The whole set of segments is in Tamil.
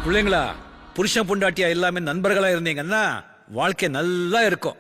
பிள்ளைங்களா, புருஷன் பொண்டாட்டியா எல்லாமே நண்பர்களா இருந்தீங்கன்னா வாழ்க்கை நல்லா இருக்கும்.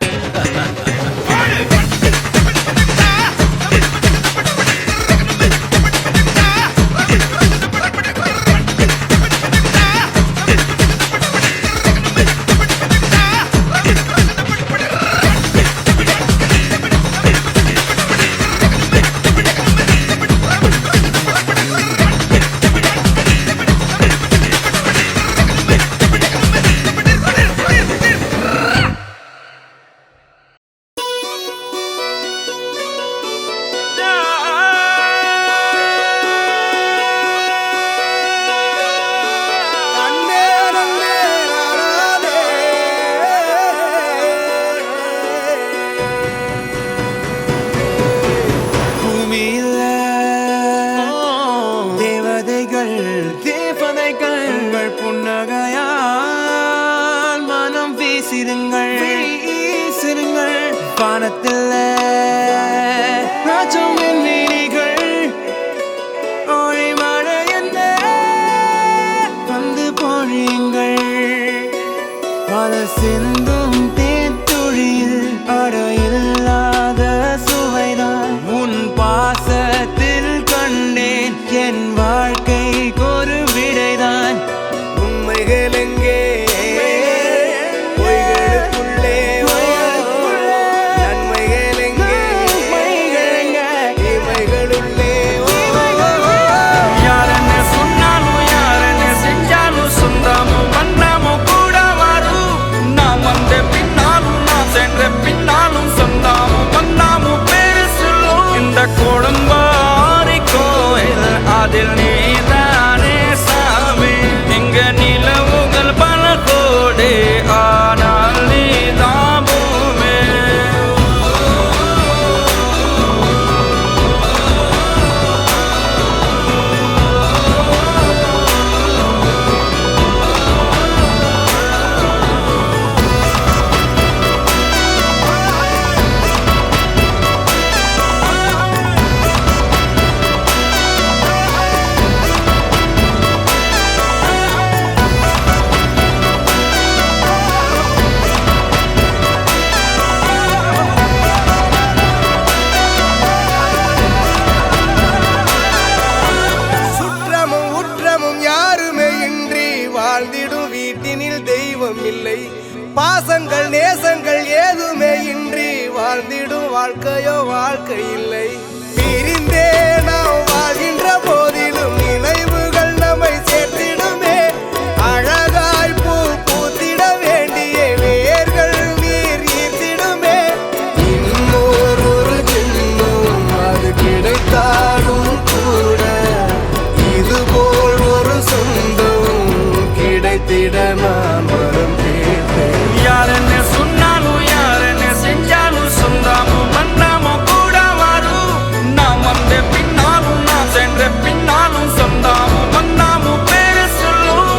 வாழ்க்கையோ வாழ்க்கை இல்லை. பிரிந்தே நாம் வாழ்கின்ற போதிலும் நினைவுகள் நம்மை சேர்த்திடுமே. அழகாய் பூ பூத்திட வேண்டிய வேர்கள் நீர் ஈர்த்திடுமே. இன்னொரு ஜென்மம் அது கிடைத்தாலும் கூட இதுபோல் ஒரு சொந்தம் கிடைத்திட நான் வரம் கேட்பேன். யார் என்ன சொன்னாலும் யார் என்ன செஞ்சாலும் சொந்தாமும் மன்னாமும் கூட வரும். நாம் வந்த பின்னாலும் நாம் சென்ற பின்னாலும் சொந்தாமும் மன்னாமும் பேரு சொல்லும்.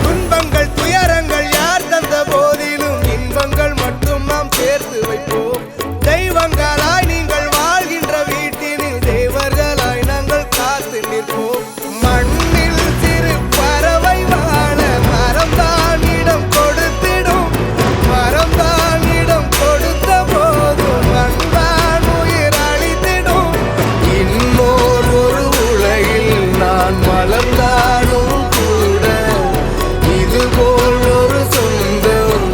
துன்பங்கள் துயரங்கள் யார் தந்த போதிலும் இன்பங்கள் மட்டும் நாம் சேர்த்து வைப்போம். தெய்வங்களாய் நீங்கள் வாழ்கின்ற வீட்டினில் தேவர்களாய் நாங்கள் காத்து நிற்போம். மண்ணில் சிறு பறவை வாழ மரம்தான் இடம் கொடுத்திடும். மரம்தான் இடம் கொடுத்த போதும் மண்தான் உயிர் அளித்திடும். இன்னொரு உலகில் நான் வளர்ந்தாலும் கூட இதுபோல் ஒரு சொந்தம்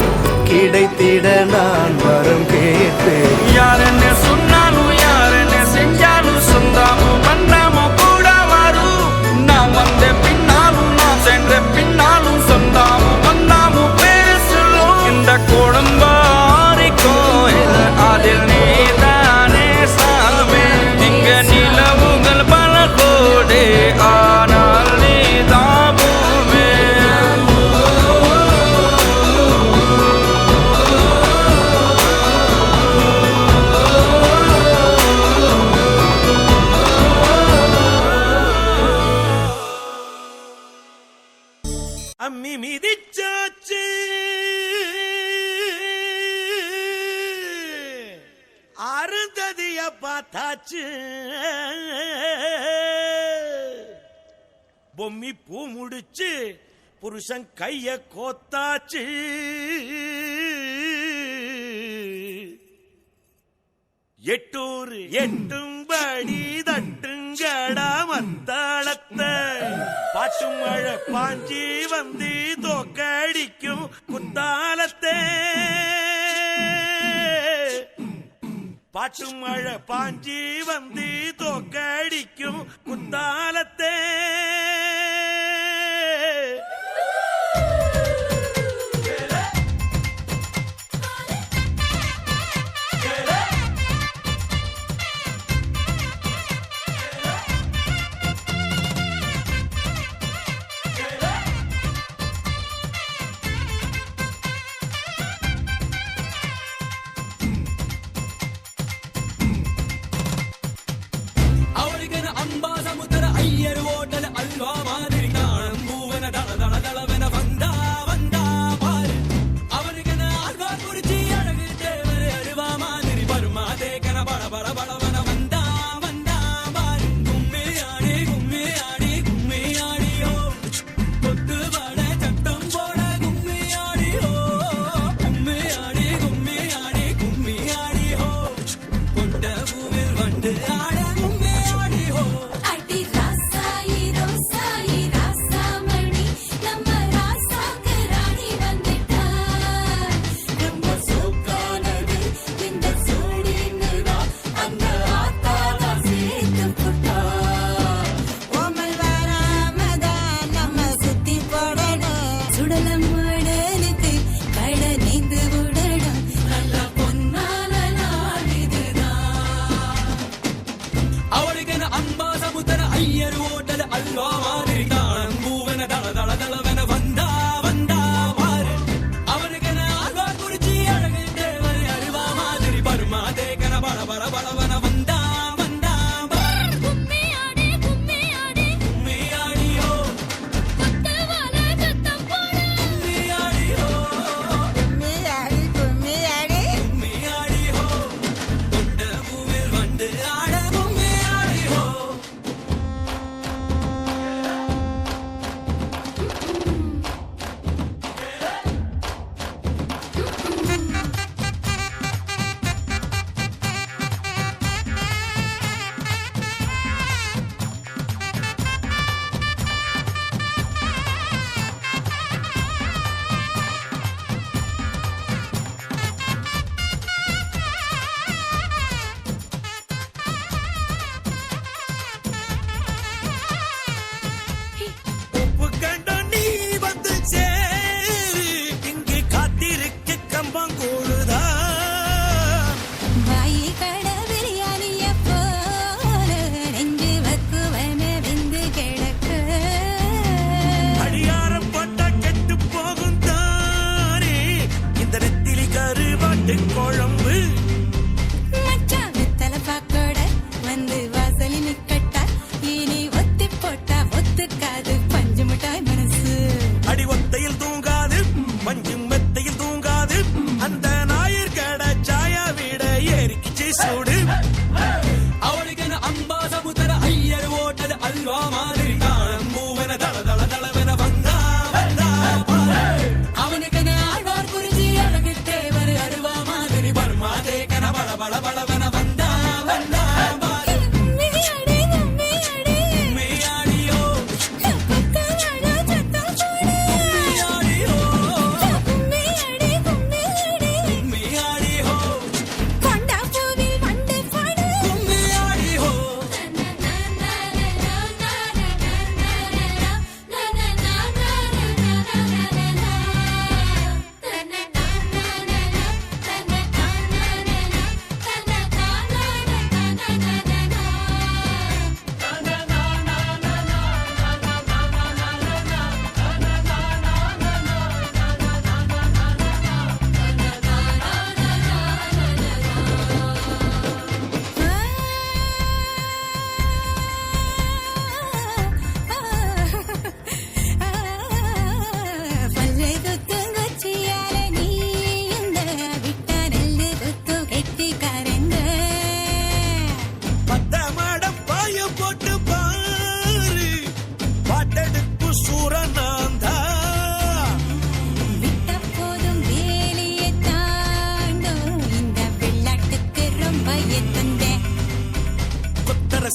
கிடைத்திட நான் வரம் கேட்பேன். யார் என்ன சொன்னாலும் யார் என்ன செஞ்சாலும் சொந்தாமும் மன்னாமும் கூட வரும். நாம் வந்த பின்னாலும் நாம் சென்ற பின்னாலும் சொந்தாமும் மன்னாமும் பேரு சொல்லும். இந்த கொடும்பாரி கோயில் அதில் நீதானே சாமி. இங்க நிலவுகள் பல கோடி ஆனால் நீதான் பூமி. அம்மி மிதிச்சாச்சு அருந்ததிய பார்த்தாச்சு. பொம்மி பூ முடிச்சு புருஷன் கைய கோத்தாச்சு. எட்டூர் எட்டும்படி தட்டுங்கடா மத்தாளத்தை. பாட்டு மழை பாஞ்சி வந்து தோக்கடிக்கும் குத்தாலத்தை. பாட்டு மழை பாஞ்சி வந்து தோக்கடிக்கும் குத்தாலத்தை. ಅವರಿಗನ ಅಂಬಾ ಸಮುದ್ರ ಅಯ್ಯರು ಹೋಟೆಲ್ ಅಲ್ವಾ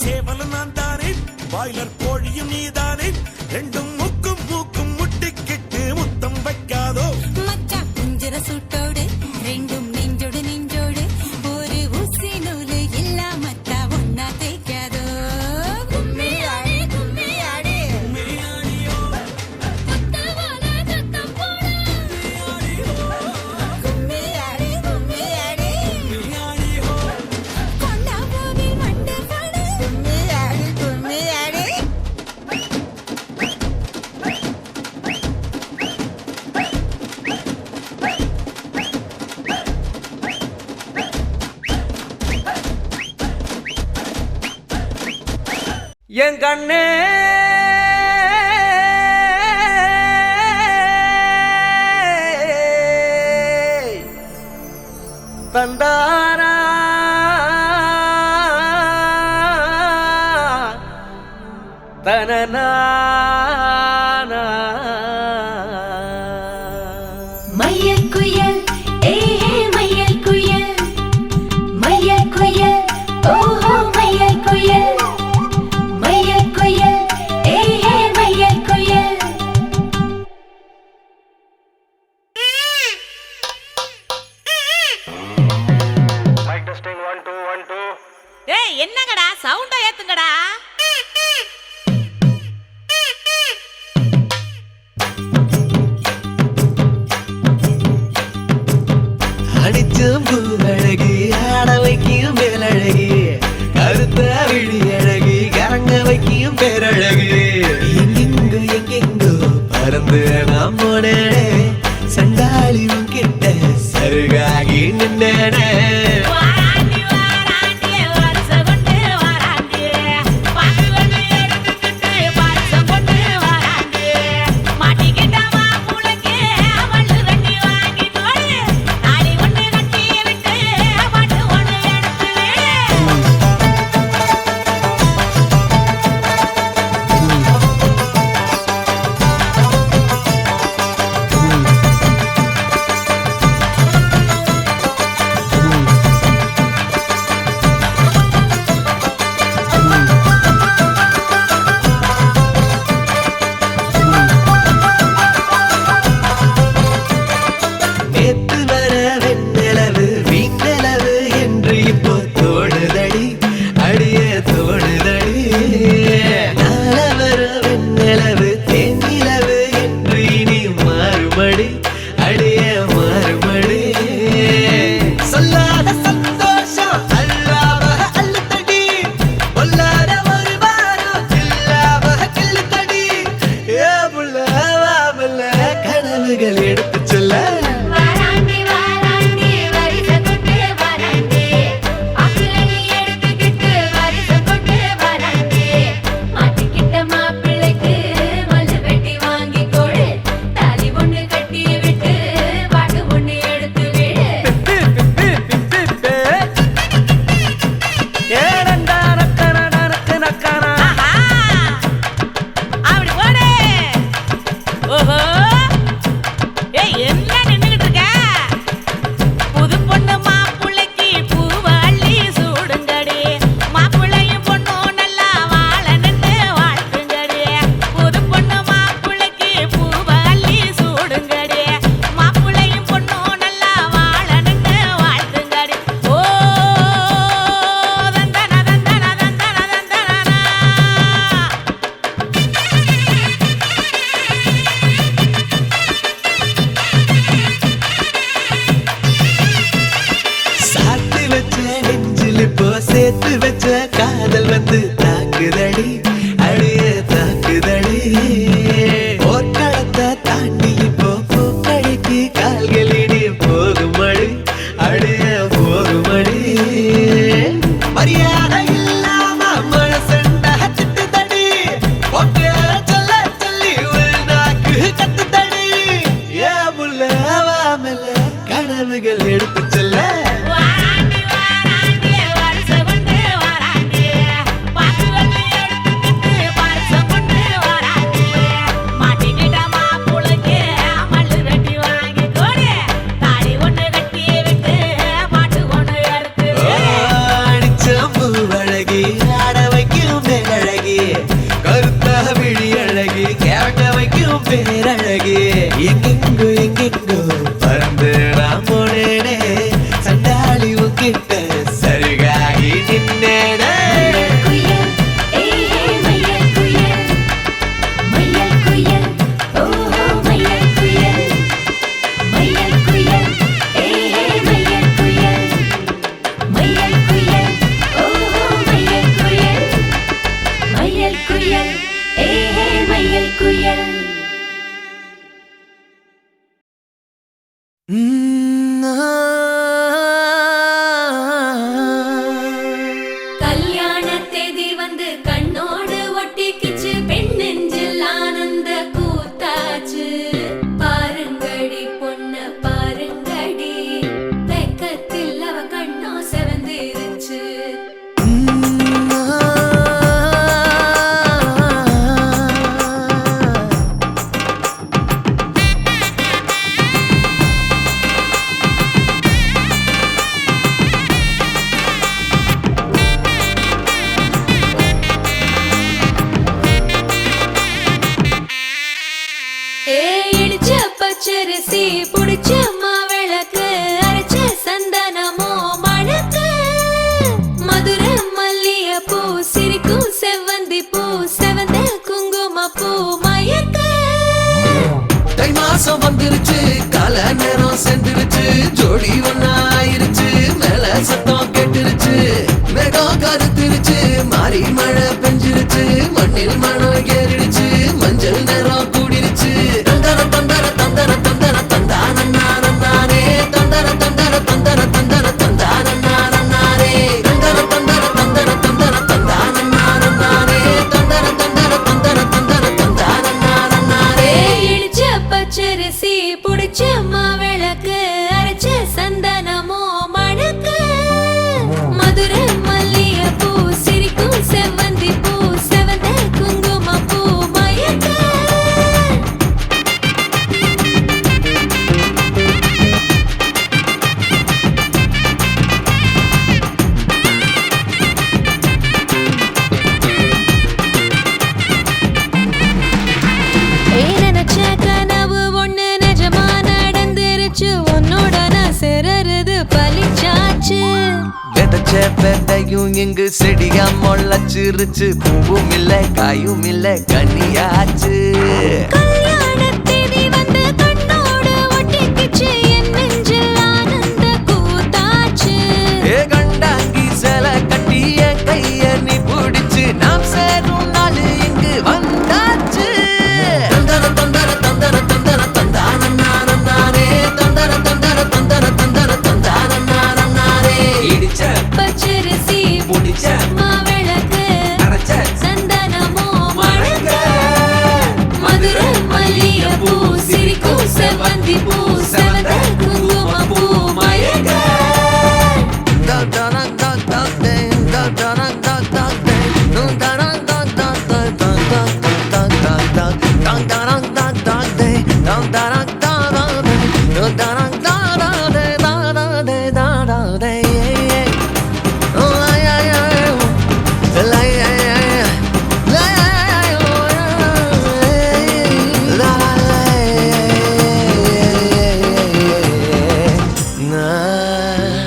சேவலும் நான் தானே பாய்லர் கோழியும் நீதானே ரெண்டும் முக்கும் மூக்கும் முட்டிக்கிட்டு முத்தம் வைக்காதோ மச்சான் குஞ்சர சூட்டோடு ரெண்டும் நெஞ்சோடு நெஞ்சோடு ஒரு ஊசி நூலு இல்லாமத்தா ஒன்னா தேய்க்காதோ கும்மி ஆடி கும்மி ஆடி குத்தவால சத்தம் போடு கும்மி ஆடி கும்மி ஆடி கொண்டா போவி மண்டு பாடு கும்மி ஆடி கும்மி ஆடி என் கண்ணே தந்தாரா தனனா மையல் குயில் ஏ மையல் குயில் மையல் குயில் ஓஹோ மையல் குயில் மையல் குயில் ஏ மையல் குயில் டேய் என்னங்கடா சவுண்ட ஏத்துங்கடா அடிச்சும் பூவழகி ஆட வைக்கும் மேலழகி கருத்த விழி அழகி கரங்க வைக்கும் பேரழகி எங்கெங்கோ பறந்து நாம் போனேனே சண்டாளியும் கிட்ட சருகாகி நின்னேனே வாராண்டி வாராண்டி வருஷம் கொண்டு வாராண்டி பாட்டு வந்து எடுத்துக்கிட்டு வருஷம் கொண்டு வாராண்டி மாட்டிக்கிட்ட மாப்புளைக்கு மல்லு வெட்டி வாங்கி தோடு நாடி ஒண்ணு கட்டி விட்டு பாட்டு ஒண்ணு எடுத்து விடு நேத்து வர வெண்ணிலவு வீண்ணிலவு என்று இப்போ தோணுதடி அடிய தோணுதடி நாள வர வெண்ணிலவு தென்னிலவு என்று இனி மாறுபடி அடிய மாறுபடி சொல்லாத சந்தோஷம் அல்லாம அள்ளுத்தடி பொல்லாத ஒரு வாரம் இல்லாம கிள்ளுத்தடி ஏ புள்ள வா புள்ள கனவுகள் எடுத்து சொல்ல வாராண்டி வாராண்டி வருஷம் கொண்டு வாராண்டி அக்கிளி எடுத்துக்கிட்டு வருஷம் கொண்டு வாராண்டி மாட்டிக்கிட்ட மாப்பிள்ளைக்கு மல்லு வெட்டி வாங்கி கொடு தாலி ஒண்ணு கட்டி விட்டு பாட்டு ஒண்ணு எடுத்து விடு ஆஹா அப்படி போடு ஓஹோ ஏய் என்ன நின்னுகிட்டு இருக்க புது பொண்ணு மாப்புள்ளைக்கு பூவை அள்ளி சூடுங்கடி மாப்புள்ளையும் பொண்ணும் நல்லா வாழ நின்று வாழ்த்துங்கடி புது பொண்ணு மாப்புள்ளைக்கு பூவை அள்ளி சூடுங்கடி மாப்புள்ளையும் பொண்ணும் நல்லா வாழ நின்று வாழ்த்துங்கடி ஓ தந்தன தந்தன தந்தன தந்தனா எங்கெங்கோ எங்கெங்கோ பறந்து நான் போனேனே சண்டாளி உன்கிட்ட சருகாகி நின்னேனே குயில் ஏஹே மயில் குயில் மயில் குயில் ஓஹோ மயில் குயில் மயில் குயில் ஏஹே மயில் குயில் மயில் குயில் ஓஹோ மயில் குயில் மயில் குயில் ஏஹே மயில் குயில் கல்யாண தேதி வந்து கண்ணோடு ஒட்டிக்கிச்சு பெண் நெஞ்சில் ஆனந்த கூத்தாச்சு பாருங்கடி பொண்ண பாருங்கடி வெக்கத்தில் அவ கண்ணோ செவந்திருச்சு இடிச்ச பச்சரிசி புடிச்ச மாவிளக்கு அரைச்ச சந்தனமோ மணக்கு மதுரை மல்லிய பூ சிரிக்கும் செவ்வந்தி பூ செவந்த குங்கும பூ மயக்க தை மாசம் வந்துருச்சு கால நேரம் சென்றுருச்சு ஜோடி ஒன்னாயிருச்சு மேல சத்தம் கேட்டுருச்சு மேகம் கருத்துருச்சு மாறி மழை பெஞ்சிருச்சு மண்ணில் மனம் ஏறிடுச்சு மஞ்சள் நேரம் கூடிருச்சு தந்தர தந்தர தந்தர தந்தர தந்தானே தந்தர தந்தர தந்தர தந்தர தந்தானே தந்தர தந்தர தந்தர தந்தர தந்தானே தந்தர தந்தர தந்தர தந்தர தந்தானே இடிச்ச பச்சரிசி புடிச்ச மாவிளக்கு அரைச்ச சந்தனமோ மணக்கு மதுரை மல்லிய பூ சிரிக்கும் செவ்வந்தி பூ செவந்த குங்கும பூ மயக்க நினைச்ச கனவு ஒண்ணு நிஜமா நடந்துருச்சு உன்னோட நான் சிறருது பலிச்சாச்சு விதைச்ச விதையும் இங்கு செடியா முளைச்சிருச்சு பூவும் இல்ல காயும் இல்ல கனியாச்சு கல்யாண தேதி வந்து கண்ணோடு ஒட்டிக்கிச்சு என் நெஞ்சில் ஆனந்த கூத்தாச்சு ஏ கண்டாங்கி சில கட்டிய கைய நீ பிடிச்சு நாம் சேரும் நாள் இங்கு வந்தாச்சு தந்தர தந்தர தந்தர தந்தர தந்தானே தந்தர தந்தர தந்தர தந்தர தந்தானே இடிச்ச பச்சரிசி முடிச்ச மாவிளக்கு அரைச்ச சந்தனமோ மணக்க மதுரை மல்லிய பூ சிரிக்கும் செவ்வந்தி பூ செவந்த குங்கும பூ மயக்க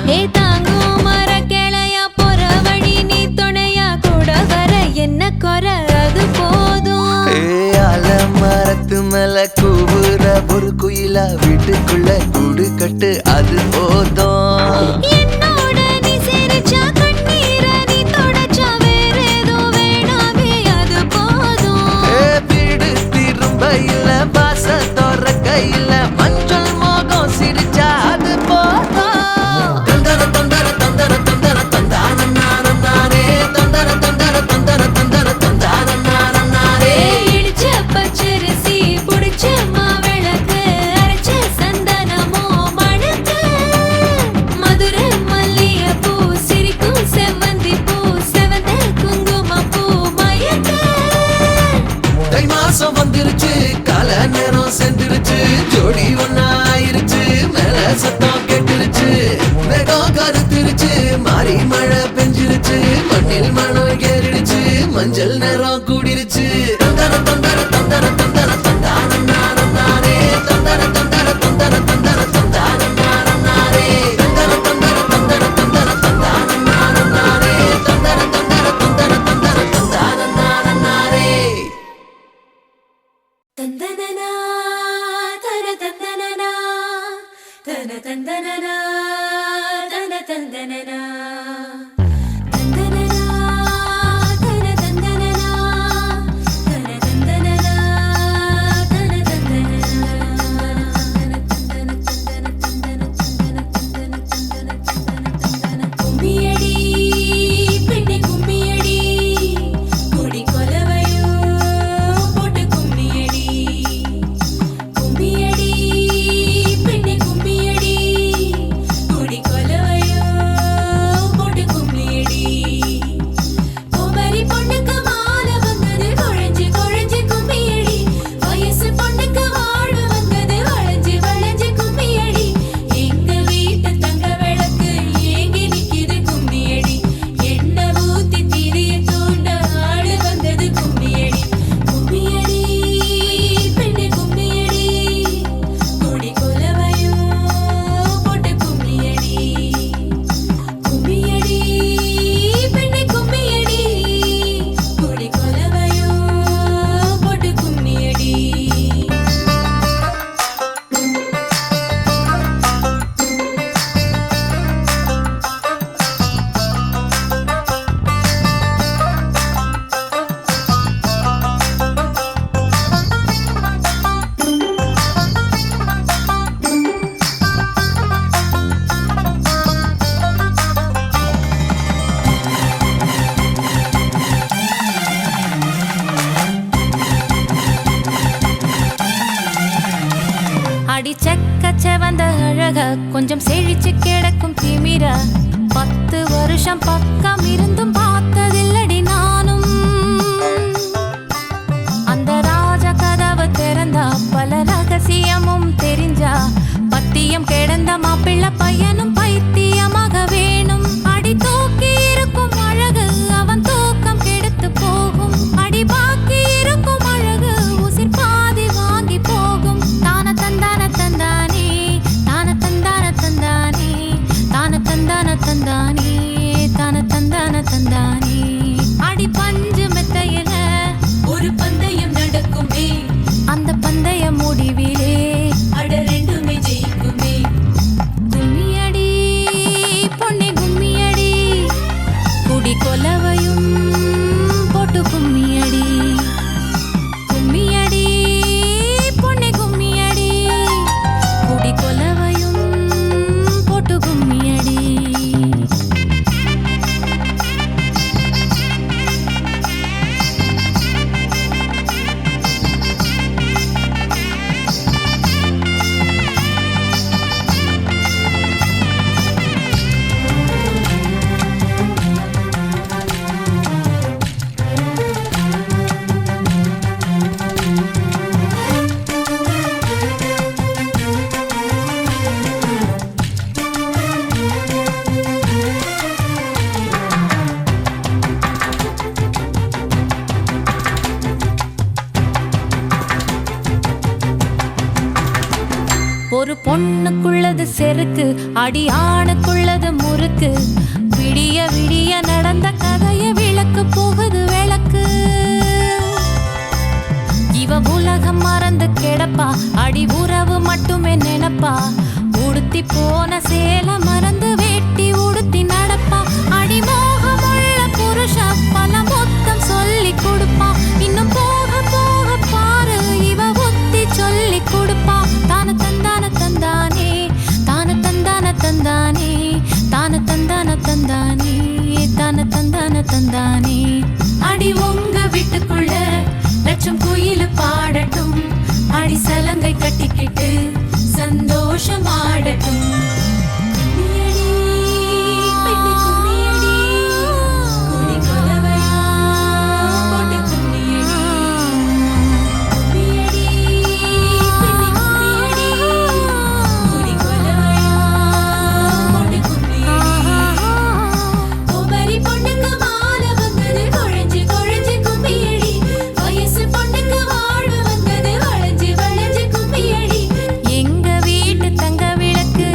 ஏ தாங்கும் மர கிளையா போற வழி நீ துணையா கூட வர என்ன குறை அது போதும் மரத்து மேல கூவுற ஒரு குயிலா வீட்டுக்குள்ள கூடு கட்டு அது போதும் என்னோட நீ சிரிச்சா கண்ணீர நீ தொடச்சா வேற ஏதோ வேணாமே அது போதும் வீடு திரும்ப இல்ல பாச தோற கையில மஞ்சள் மோகம் சிரிச்சா அது போதும் தந்தர தந்தர தந்தர தந்தர தந்தானே தந்தர தந்தர தந்தர தந்தர தந்தானே இடிச்ச பச்சரிசி புடிச்ச மாவிளக்கு அரைச்ச சந்தனமோ மணக்க மதுரை மல்லிய பூ சிரிக்கும் செவ்வந்தி பூ செவந்த குங்கும பூ மயக்க தை மாசம் வந்துருச்சு கால நேரம் சென்றுருச்சு ஜோடி ஒன்னாயிருச்சு மேல சத்தம் கேட்டுருச்சு மேகம் கருத்துருச்சு மாறி மழை பெஞ்சிருச்சு மண்ணில் மனம் ஏறிடுச்சு மஞ்சள் நேரம் கூடிருச்சு தந்தர தந்தர தந்தர தந்தர தந்தானே தந்தர அடி செக்கச்ச வந்த அழக கொஞ்சம் செழிச்சு கிடக்கும் திமிர 10 வருஷம் பக்கம் இருந்தும் பார்த்ததில்லடி நானும் அந்த ராஜ கதவு திறந்தா பல ரகசியமும் தெரிஞ்சா பத்தியம் கிடந்த மாப்பிள்ள பையனும் பைத்தியமாக வேணும் அடி தூக்கி இருக்கும் அழகு அவன் தூக்கம் கெடுத்து போகும் அடி பாக்கி இருக்கும் அழகு உசிர் பாதி வாங்கி போகும் தான தந்தான தந்தானே தான தந்தான தந்தானே தான தந்தான தந்தானே தான தந்தான தந்தானே அடி பஞ்சு மெத்தையில ஒரு பந்தயம் நடக்குமே அந்த பந்தய முடிவிலே அட ரெண்டுமே ஜெயிக்குமே கும்மியடி பொன்னே கும்மியடி குடி கொலவையும் போட்டு கும்மியடி கும்மியடி பொன்னே கும்மியடி குடி கொலவையும் போட்டு கும்மியடி ஒரு பொண்ணுக்குள்ளது செருக்கு அடி ஆணுக்குள்ளது முறுக்கு விடிய விடிய நடந்த கதைய விளக்கு போகுது விளக்கு இவ உலகம் மறந்து கிடப்பா அடி உறவு மட்டுமே நினைப்பா உடுத்தி போன சேல மறந்து வேட்டி உடுத்தி நடப்பா அடி மோகமுள்ள புருஷா பல மொத்தம் சொல்லி கொடுப்பா இன்னும் போக போக பாரு இவ ஒத்தி சொல்லி கொடுப்பா தான தந்தான தந்தானே தான தந்தான தந்தானே தான தந்தான தந்தானே தான தந்தான தந்தானே அடி உங்க வீட்டுக்குள்ள லட்சம் குயில் பாடட்டும் அடி சலங்கை கட்டிக்கிட்டு சந்தோஷம் ஆடட்டும் கும்மியடி, பெண்ணே கும்மியடி, குடி கொலவையா போட்டு கும்மியடி. கும்மியடி, பெண்ணே கும்மியடி, குடி கொலவையா போட்டு கும்மியடி. குமரி பொண்ணுக்கு மாலை வந்தது குழஞ்சு குழஞ்சு கும்மியடி. வயசு பொண்ணுக்கு வாழ்வு வந்தது வளைஞ்சு வளைஞ்சு கும்மியடி. எங்க வீட்டு தங்க விளக்கு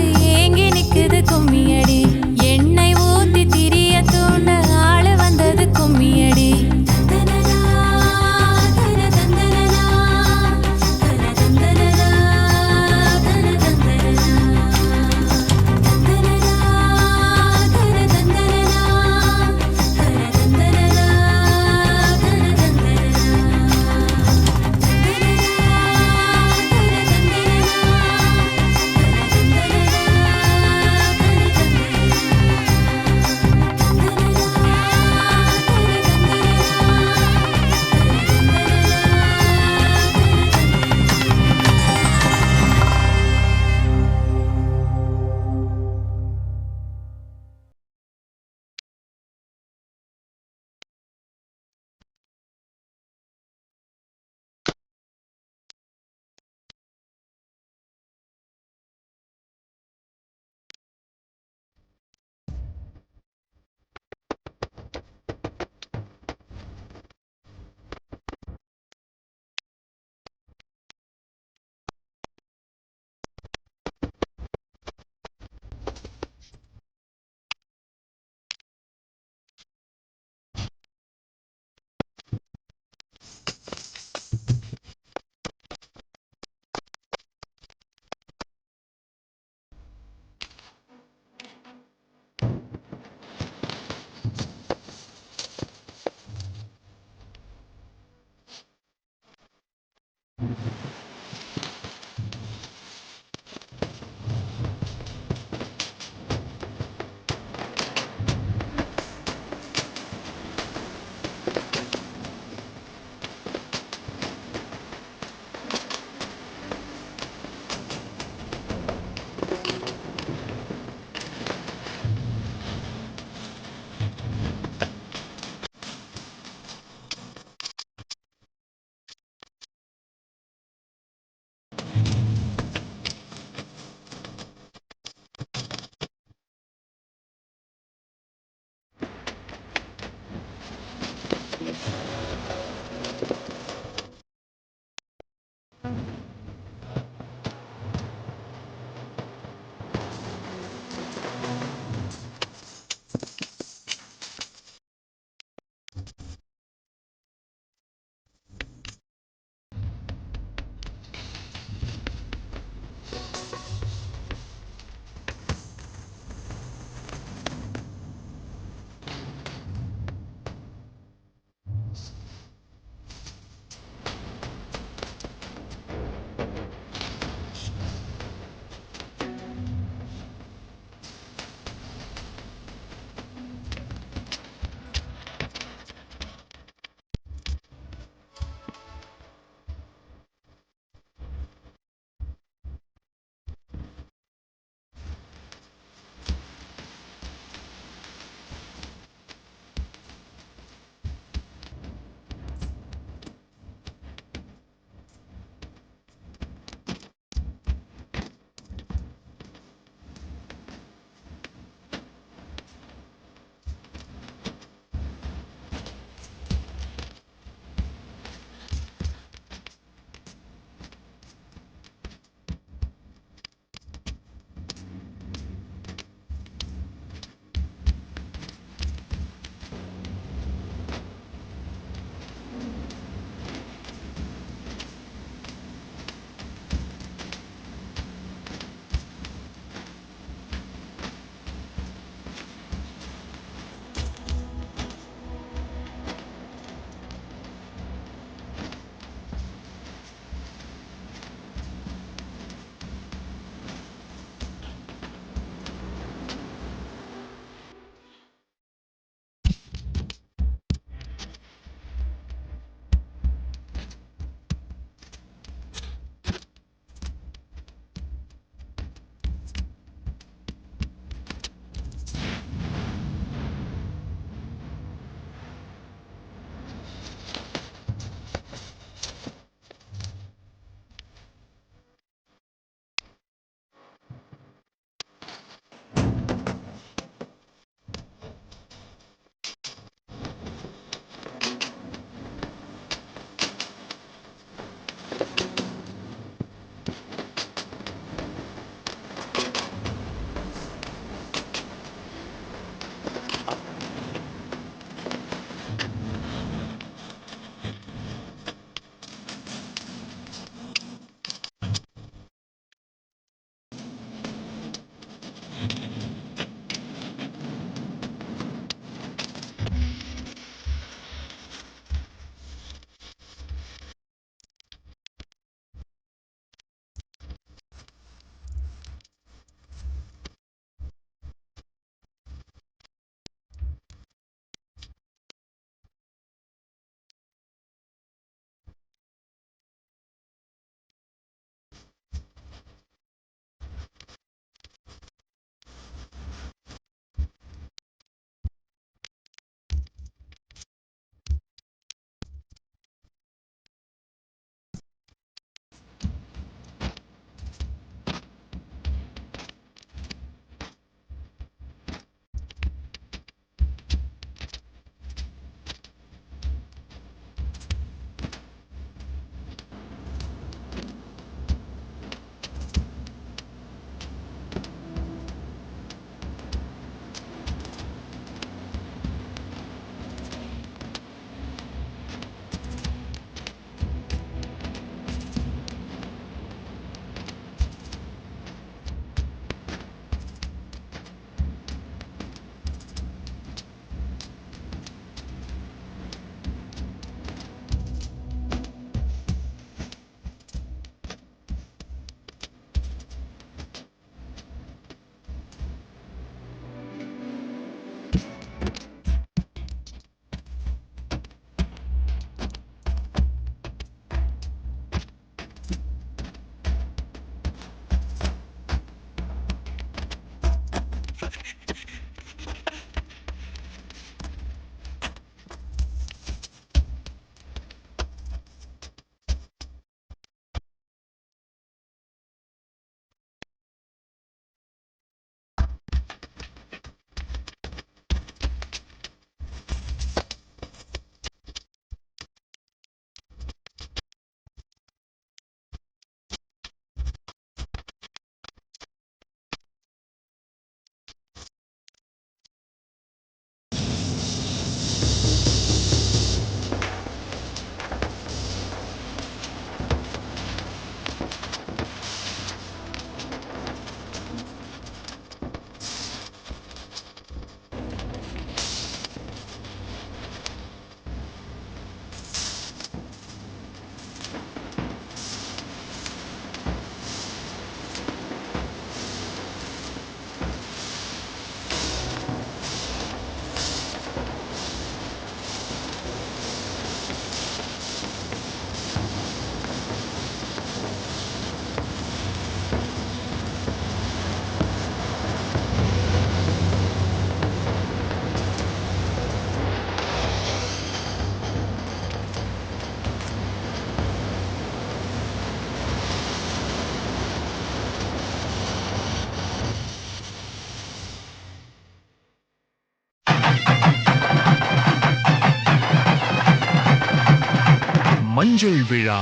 மஞ்சள் விழா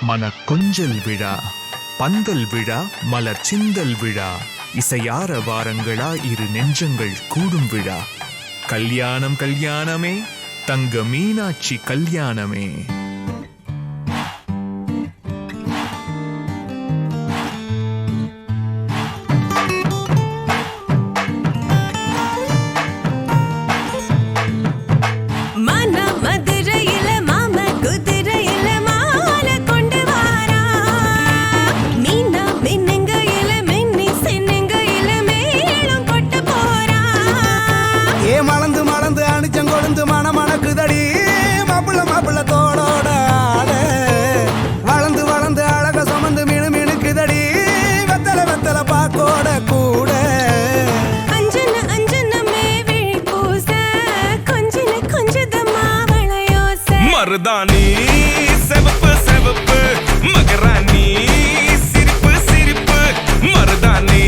மன கொஞ்சல் விழா பந்தல் விழா மலர் சிந்தல் விழா இசையார வாரங்களா இரு நெஞ்சங்கள் கூடும் விழா கல்யாணம் கல்யாணமே தங்க மீனாட்சி கல்யாணமே. மருதாணி செவப்பு செவப்பு மகராணி சிரிப்பு சிரிப்பு மருதாணி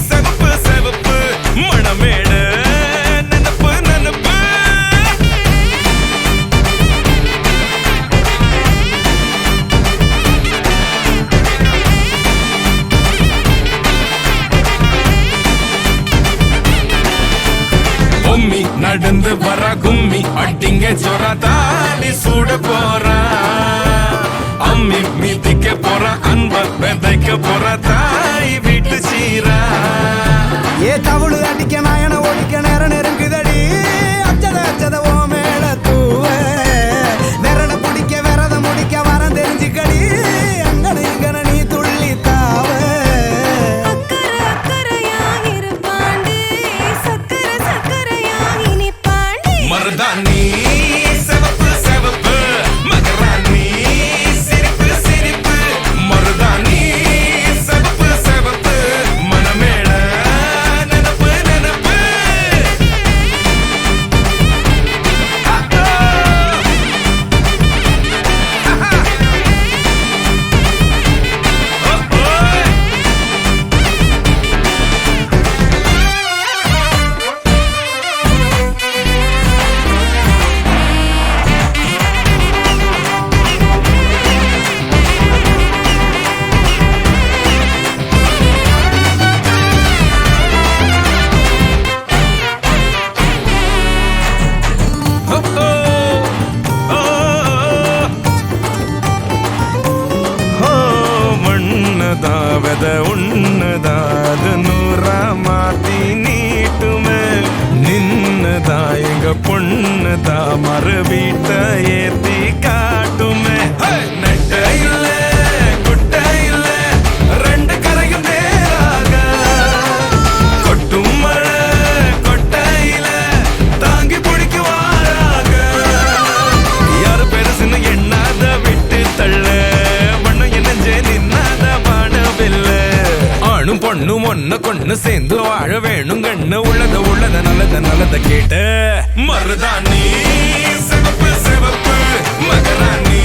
செவப்பு செவப்பு மணமேட நனப்பு நனப்பு பொம்மி நடந்து வர கும்மி அட்டிங்க ஜொரா தாலி சூட போறா அம்மி மீதிக்க போற அன்ப விதைக்க போற தாய் வீட்டு சீரா ஏ தவுளு அடிக்க நாயன ஒடிக்க நேரம் நெருங்குதடி அச்சத அச்சத ஓ மேல தூவ விரட பிடிக்க விரத முடிக்க வரம் தெரிஞ்சுக்கடி அங்கன இங்கன நீ துள்ளி தாவ மருதாணி செவப்பு செவப்பு மகராணி சிரிப்பு சிரிப்பு மருதாணி செவப்பு செவப்பு மணமேட நனப்பு நனப்பு மண்ணதாவத உன்னதாத நூறா மாத்தி நீட்டுமே நின்னதா எங்க பொண்ணுதா மறு வீட்ட ஏத்தி காட்டுமே நெட்ட இல்ல குட்ட இல்ல ரெண்டு கரையும் நேராக கொட்டும் மழை கொட்டையில தாங்கி பிடிக்குவாராக யாரு பெருசுன்னு எண்ணாத விட்டு தள்ள ஆணும் பொண்ணும் ஒன்ன கொண்டு சேர்ந்து வாழ வேணும் கண்ணு உள்ளத நல்லத கேட்ட மருதாணி செவப்பு செவப்பு மகராணி